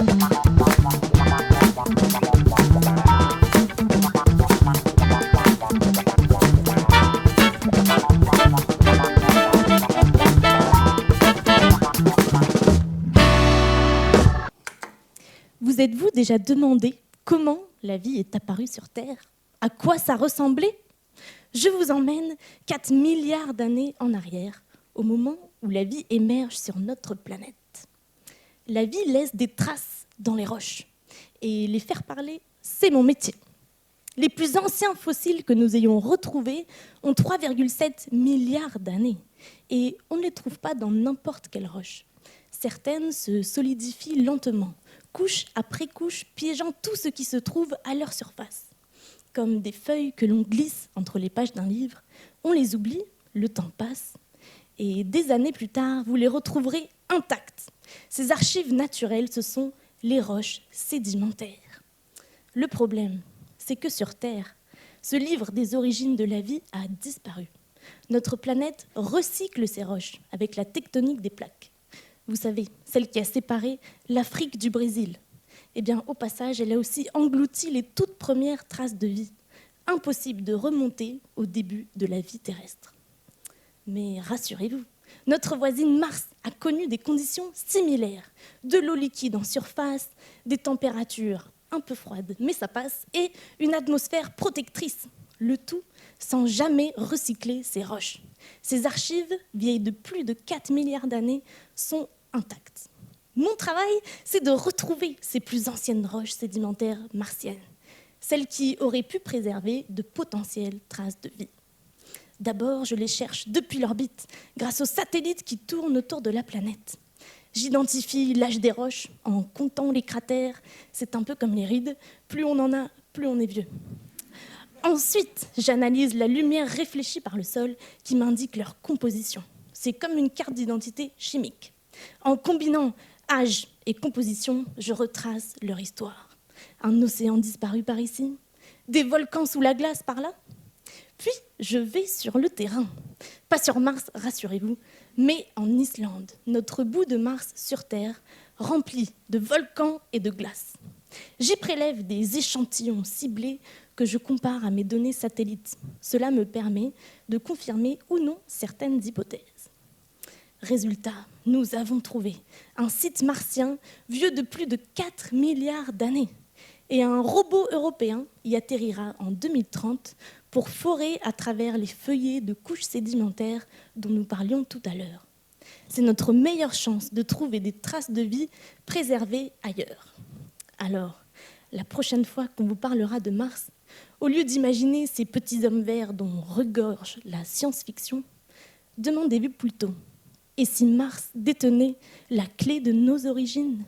Vous êtes-vous déjà demandé comment la vie est apparue sur Terre? À quoi ça ressemblait? Je vous emmène 4 milliards d'années en arrière, au moment où la vie émerge sur notre planète. La vie laisse des traces dans les roches, et les faire parler, c'est mon métier. Les plus anciens fossiles que nous ayons retrouvés ont 3,7 milliards d'années, et on ne les trouve pas dans n'importe quelle roche. Certaines se solidifient lentement, couche après couche, piégeant tout ce qui se trouve à leur surface. Comme des feuilles que l'on glisse entre les pages d'un livre, on les oublie, le temps passe, et des années plus tard, vous les retrouverez intactes. Ces archives naturelles, ce sont les roches sédimentaires. Le problème, c'est que sur Terre, ce livre des origines de la vie a disparu. Notre planète recycle ces roches avec la tectonique des plaques. Vous savez, celle qui a séparé l'Afrique du Brésil. Eh bien, au passage, elle a aussi englouti les toutes premières traces de vie. Impossible de remonter au début de la vie terrestre. Mais rassurez-vous, notre voisine Mars a connu des conditions similaires. De l'eau liquide en surface, des températures un peu froides, mais ça passe, et une atmosphère protectrice. Le tout sans jamais recycler ces roches. Ces archives, vieilles de plus de 4 milliards d'années, sont intactes. Mon travail, c'est de retrouver ces plus anciennes roches sédimentaires martiennes, celles qui auraient pu préserver de potentielles traces de vie. D'abord, je les cherche depuis l'orbite, grâce aux satellites qui tournent autour de la planète. J'identifie l'âge des roches en comptant les cratères. C'est un peu comme les rides, plus on en a, plus on est vieux. Ensuite, j'analyse la lumière réfléchie par le sol qui m'indique leur composition. C'est comme une carte d'identité chimique. En combinant âge et composition, je retrace leur histoire. Un océan disparu par ici, des volcans sous la glace par là. Puis, je vais sur le terrain. Pas sur Mars, rassurez-vous, mais en Islande, notre bout de Mars sur Terre, rempli de volcans et de glace. J'y prélève des échantillons ciblés que je compare à mes données satellites. Cela me permet de confirmer ou non certaines hypothèses. Résultat, nous avons trouvé un site martien vieux de plus de 4 milliards d'années. Et un robot européen y atterrira en 2030 pour forer à travers les feuillets de couches sédimentaires dont nous parlions tout à l'heure. C'est notre meilleure chance de trouver des traces de vie préservées ailleurs. Alors, la prochaine fois qu'on vous parlera de Mars, au lieu d'imaginer ces petits hommes verts dont regorge la science-fiction, demandez-vous plutôt: et si Mars détenait la clé de nos origines ?